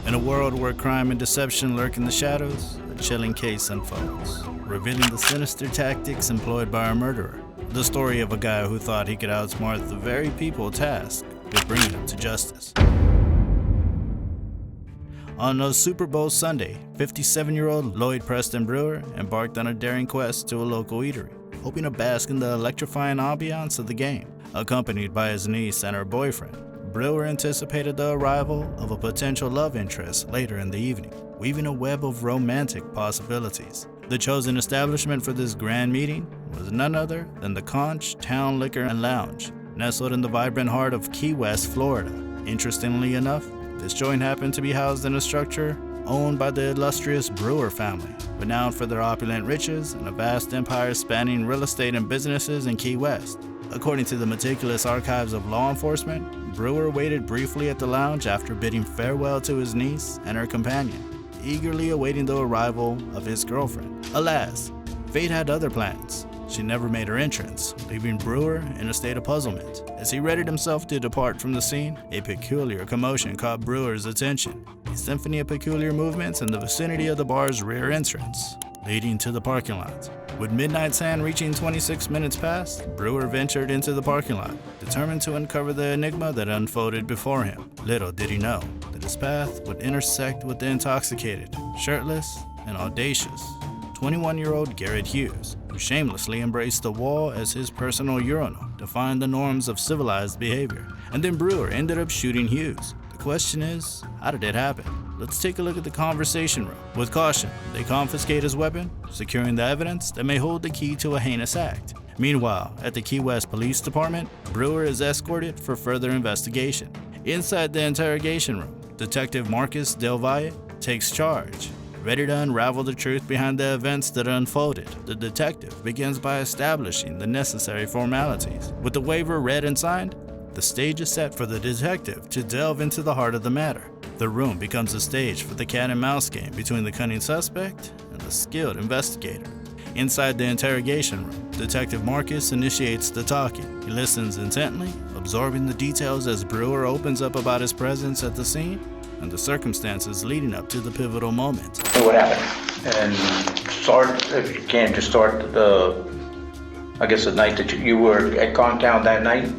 In a world where crime and deception lurk in the shadows, a chilling case unfolds, revealing the sinister tactics employed by a murderer. The story of a guy who thought he could outsmart the very people tasked with bringing him to justice. On a Super Bowl Sunday, 57-year-old Lloyd Preston Brewer embarked on a daring quest to a local eatery, hoping to bask in the electrifying ambiance of the game. Accompanied by his niece and her boyfriend, Brewer anticipated the arrival of a potential love interest later in the evening, weaving a web of romantic possibilities. The chosen establishment for this grand meeting was none other than the Conch Town Liquor and Lounge, nestled in the vibrant heart of Key West, Florida. Interestingly enough, this joint happened to be housed in a structure owned by the illustrious Brewer family, renowned for their opulent riches and a vast empire spanning real estate and businesses in Key West. According to the meticulous archives of law enforcement, Brewer waited briefly at the lounge after bidding farewell to his niece and her companion, eagerly awaiting the arrival of his girlfriend. Alas, fate had other plans. She never made her entrance, leaving Brewer in a state of puzzlement. As he readied himself to depart from the scene, a peculiar commotion caught Brewer's attention, a symphony of peculiar movements in the vicinity of the bar's rear entrance, leading to the parking lot. With midnight sun reaching 26 minutes past, Brewer ventured into the parking lot, determined to uncover the enigma that unfolded before him. Little did he know that his path would intersect with the intoxicated, shirtless, and audacious 21-year-old Garrett Hughes, who shamelessly embraced the wall as his personal urinal, defying the norms of civilized behavior. And then Brewer ended up shooting Hughes. The question is, how did it happen? Let's take a look at the conversation room. With caution, they confiscate his weapon, securing the evidence that may hold the key to a heinous act. Meanwhile, at the Key West Police Department, Brewer is escorted for further investigation. Inside the interrogation room, Detective Marcus Del Valle takes charge. Ready to unravel the truth behind the events that unfolded, the detective begins by establishing the necessary formalities. With the waiver read and signed, the stage is set for the detective to delve into the heart of the matter. The room becomes a stage for the cat and mouse game between the cunning suspect and the skilled investigator. Inside the interrogation room, Detective Marcus initiates the talking. He listens intently, absorbing the details as Brewer opens up about his presence at the scene and the circumstances leading up to the pivotal moment. What happened? And start, if you can, just start the night that you were at Contown that night?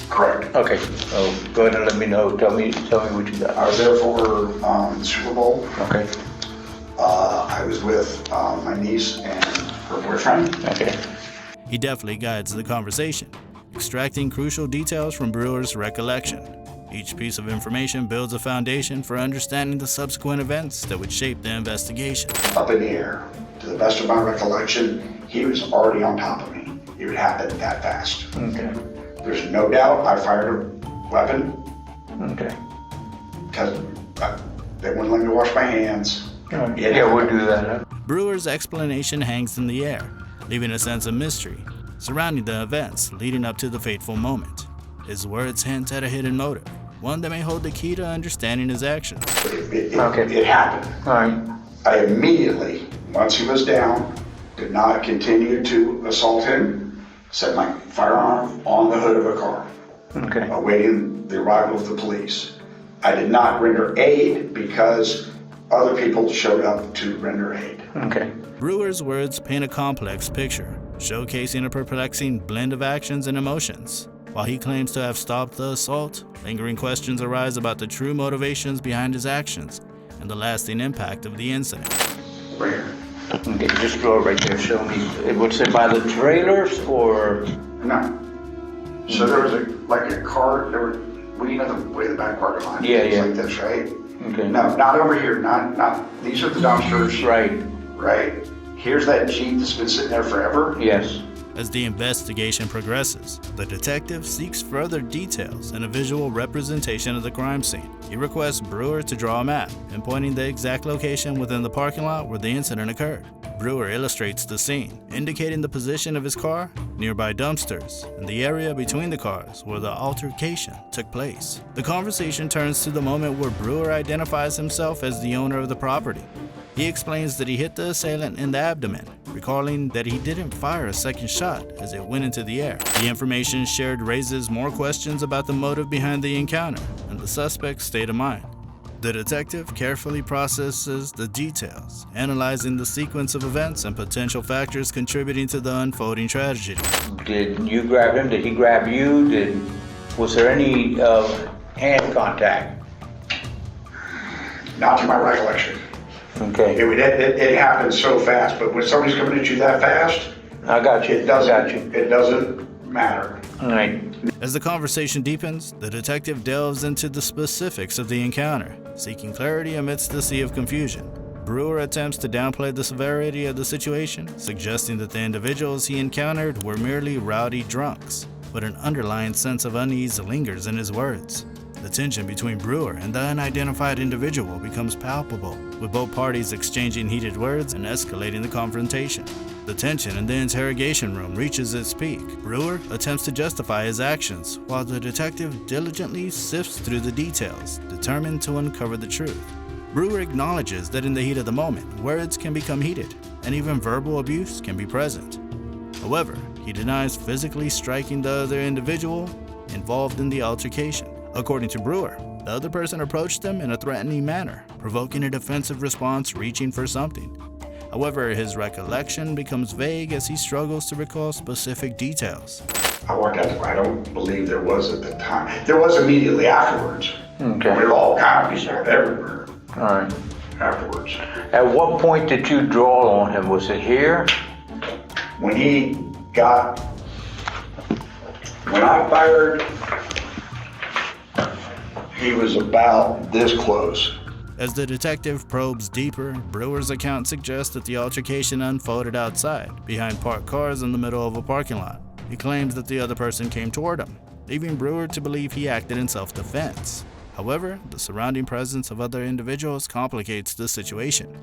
Correct. Okay, so go ahead and let me know. Tell me what you got. I was there for the Super Bowl. Okay. I was with my niece and her boyfriend. Okay. He deftly guides the conversation, extracting crucial details from Brewer's recollection. Each piece of information builds a foundation for understanding the subsequent events that would shape the investigation. Up in the air. To the best of my recollection, he was already on top of me. It would happen that fast. Okay. There's no doubt I fired a weapon. Okay. Because they wouldn't let me wash my hands. Yeah, we'll do that. Huh? Brewer's explanation hangs in the air, leaving a sense of mystery surrounding the events leading up to the fateful moment. His words hint at a hidden motive, one that may hold the key to understanding his actions. It happened. All right. I immediately, once he was down, did not continue to assault him, set my firearm on the hood of a car, Okay. awaiting the arrival of the police. I did not render aid because other people showed up to render aid. Okay. Brewer's words paint a complex picture, showcasing a perplexing blend of actions and emotions. While he claims to have stopped the assault, lingering questions arise about the true motivations behind his actions and the lasting impact of the incident. Where? Okay, just draw right there. Show me. It would say by the trailers or? No. So there was a car, well, you know the way the back parking lot Yeah, is yeah. like this, right? Okay. No, not over here, not, these are the dumpsters. Right. Right? Here's that Jeep that's been sitting there forever. Yes. As the investigation progresses, the detective seeks further details and a visual representation of the crime scene. He requests Brewer to draw a map, pinpointing the exact location within the parking lot where the incident occurred. Brewer illustrates the scene, indicating the position of his car, nearby dumpsters, and the area between the cars where the altercation took place. The conversation turns to the moment where Brewer identifies himself as the owner of the property. He explains that he hit the assailant in the abdomen, recalling that he didn't fire a second shot as it went into the air. The information shared raises more questions about the motive behind the encounter and the suspect's state of mind. The detective carefully processes the details, analyzing the sequence of events and potential factors contributing to the unfolding tragedy. Did you grab him? Did he grab you? Was there any hand contact? Not to my recollection. Okay. It happens so fast, but when somebody's coming at you that fast, I got you. it doesn't matter. All right. As the conversation deepens, the detective delves into the specifics of the encounter, seeking clarity amidst the sea of confusion. Brewer attempts to downplay the severity of the situation, suggesting that the individuals he encountered were merely rowdy drunks, but an underlying sense of unease lingers in his words. The tension between Brewer and the unidentified individual becomes palpable, with both parties exchanging heated words and escalating the confrontation. The tension in the interrogation room reaches its peak. Brewer attempts to justify his actions, while the detective diligently sifts through the details, determined to uncover the truth. Brewer acknowledges that in the heat of the moment, words can become heated, and even verbal abuse can be present. However, he denies physically striking the other individual involved in the altercation. According to Brewer, the other person approached him in a threatening manner, provoking a defensive response reaching for something. However, his recollection becomes vague as he struggles to recall specific details. I walked out. I don't believe there was at the time. There was immediately afterwards. Okay. There were all copies everywhere All right. afterwards. At what point did you draw on him? Was it here? When I fired, he was about this close. As the detective probes deeper, Brewer's account suggests that the altercation unfolded outside, behind parked cars in the middle of a parking lot. He claims that the other person came toward him, leaving Brewer to believe he acted in self-defense. However, the surrounding presence of other individuals complicates the situation,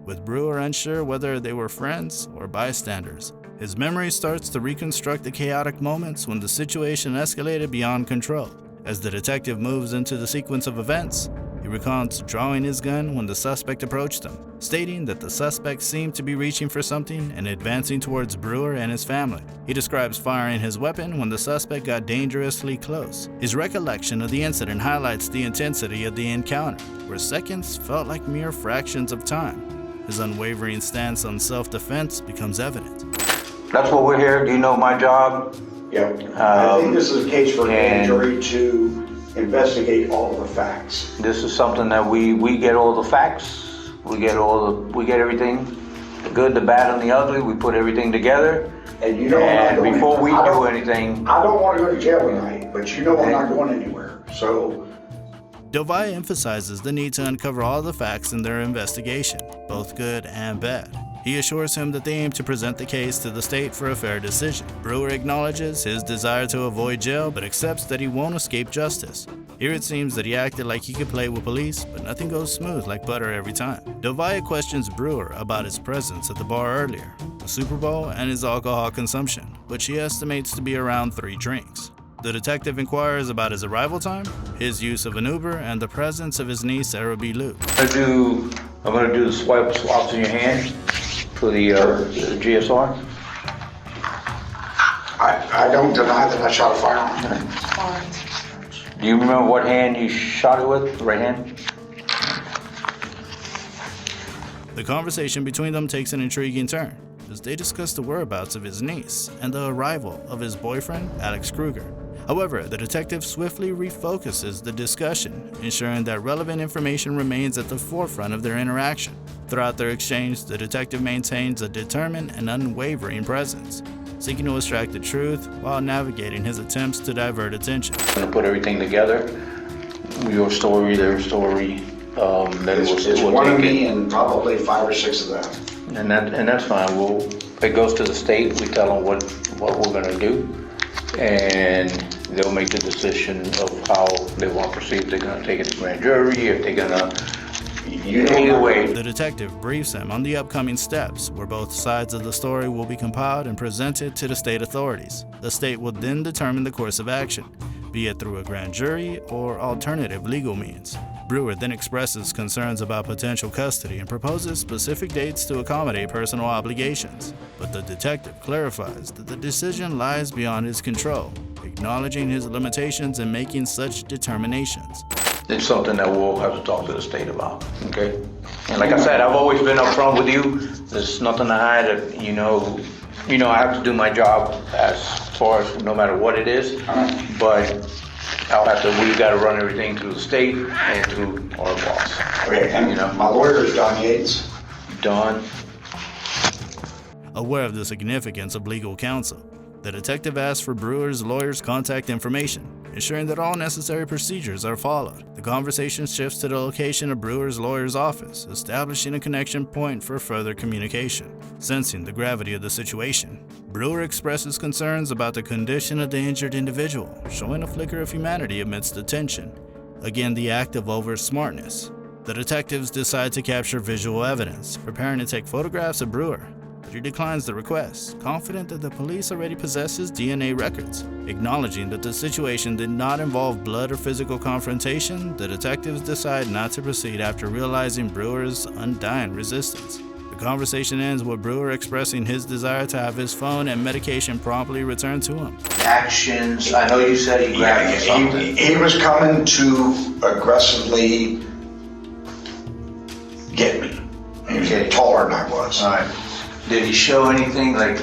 with Brewer unsure whether they were friends or bystanders. His memory starts to reconstruct the chaotic moments when the situation escalated beyond control. As the detective moves into the sequence of events, he recounts drawing his gun when the suspect approached him, stating that the suspect seemed to be reaching for something and advancing towards Brewer and his family. He describes firing his weapon when the suspect got dangerously close. His recollection of the incident highlights the intensity of the encounter, where seconds felt like mere fractions of time. His unwavering stance on self-defense becomes evident. That's what we're here. Do you know my job? Yep. I think this is a case for a grand jury to investigate all of the facts. This is something that we get all the facts. We get everything, the good, the bad, and the ugly. We put everything together. And you know, before we do anything, I don't want to go to jail tonight, but you know I'm not going anywhere. So Dovai emphasizes the need to uncover all the facts in their investigation, both good and bad. He assures him that they aim to present the case to the state for a fair decision. Brewer acknowledges his desire to avoid jail, but accepts that he won't escape justice. Here it seems that he acted like he could play with police, but nothing goes smooth like butter every time. Dovai questions Brewer about his presence at the bar earlier, the Super Bowl, and his alcohol consumption, which he estimates to be around 3 drinks. The detective inquires about his arrival time, his use of an Uber, and the presence of his niece, Arabi Lou. I'm gonna do the swaps in your hand for the GSR. I don't deny that I shot a firearm. Do you remember what hand you shot it with? The right hand? The conversation between them takes an intriguing turn, as they discuss the whereabouts of his niece and the arrival of his boyfriend, Alex Kruger. However, the detective swiftly refocuses the discussion, ensuring that relevant information remains at the forefront of their interaction. Throughout their exchange, the detective maintains a determined and unwavering presence, seeking to extract the truth while navigating his attempts to divert attention. I'm gonna put everything together. Your story, their story. It's one of me and probably 5 or 6 of them. And that's fine. It goes to the state. We tell them what we're gonna do, and they'll make the decision of how they want to proceed. If they're gonna take it to grand jury, if they're gonna. Either way. The detective briefs him on the upcoming steps, where both sides of the story will be compiled and presented to the state authorities. The state will then determine the course of action, be it through a grand jury or alternative legal means. Brewer then expresses concerns about potential custody and proposes specific dates to accommodate personal obligations. But the detective clarifies that the decision lies beyond his control, acknowledging his limitations in making such determinations. it's something that we'll have to talk to the state about, okay? And like I said, I've always been upfront with you. There's nothing to hide. You know, I have to do my job as far as no matter what it is. But we got to run everything through the state and through our boss. Okay, and my lawyer is Don Yates. Don. Aware of the significance of legal counsel, the detective asks for Brewer's lawyer's contact information, ensuring that all necessary procedures are followed. The conversation shifts to the location of Brewer's lawyer's office, establishing a connection point for further communication. Sensing the gravity of the situation, Brewer expresses concerns about the condition of the injured individual, showing a flicker of humanity amidst the tension. Again, the act of over-smartness. The detectives decide to capture visual evidence, preparing to take photographs of Brewer. But he declines the request, confident that the police already possess his DNA records. Acknowledging that the situation did not involve blood or physical confrontation, the detectives decide not to proceed after realizing Brewer's undying resistance. The conversation ends with Brewer expressing his desire to have his phone and medication promptly returned to him. Actions, I know you said he grabbed something. He was coming to aggressively get me. He was taller than I was. All right. Did he show anything, like,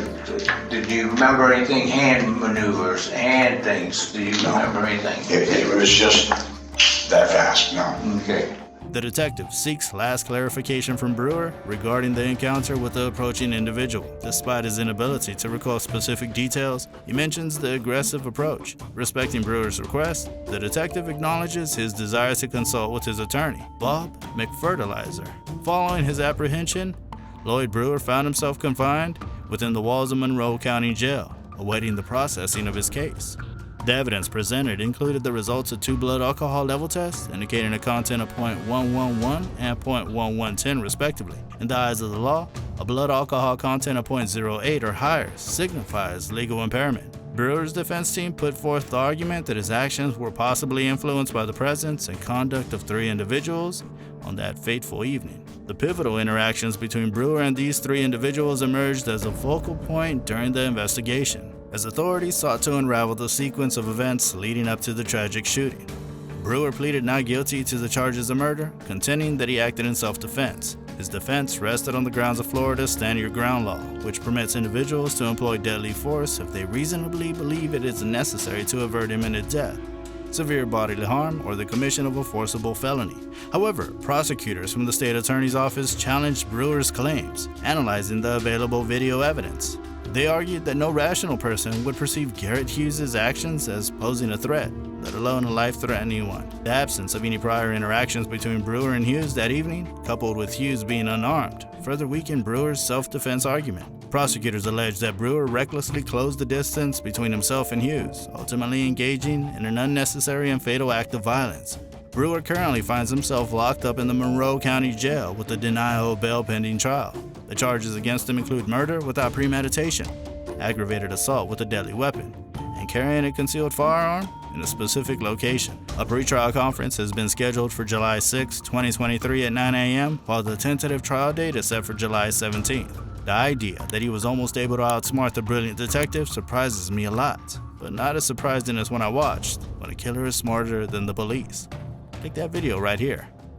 did you remember anything, hand maneuvers, hand things? Do you remember anything? It was just that fast, no. Okay. The detective seeks last clarification from Brewer regarding the encounter with the approaching individual. Despite his inability to recall specific details, he mentions the aggressive approach. Respecting Brewer's request, the detective acknowledges his desire to consult with his attorney, Bob McFertilizer. Following his apprehension, Lloyd Brewer found himself confined within the walls of Monroe County Jail, awaiting the processing of his case. The evidence presented included the results of 2 blood alcohol level tests, indicating a content of .111 and .1110 respectively. In the eyes of the law, a blood alcohol content of .08 or higher signifies legal impairment. Brewer's defense team put forth the argument that his actions were possibly influenced by the presence and conduct of 3 individuals on that fateful evening. The pivotal interactions between Brewer and these 3 individuals emerged as a focal point during the investigation, as authorities sought to unravel the sequence of events leading up to the tragic shooting. Brewer pleaded not guilty to the charges of murder, contending that he acted in self-defense. His defense rested on the grounds of Florida's Stand Your Ground law, which permits individuals to employ deadly force if they reasonably believe it is necessary to avert imminent death, severe bodily harm, or the commission of a forcible felony. However, prosecutors from the state attorney's office challenged Brewer's claims, analyzing the available video evidence. They argued that no rational person would perceive Garrett Hughes' actions as posing a threat, let alone a life-threatening one. The absence of any prior interactions between Brewer and Hughes that evening, coupled with Hughes being unarmed, further weakened Brewer's self-defense argument. Prosecutors alleged that Brewer recklessly closed the distance between himself and Hughes, ultimately engaging in an unnecessary and fatal act of violence. Brewer currently finds himself locked up in the Monroe County Jail with a denial of bail pending trial. The charges against him include murder without premeditation, aggravated assault with a deadly weapon, and carrying a concealed firearm in a specific location. A pretrial conference has been scheduled for July 6, 2023 at 9 a.m., while the tentative trial date is set for July 17th. The idea that he was almost able to outsmart the brilliant detective surprises me a lot, but not as surprising as when I watched when a killer is smarter than the police. Take that video right here.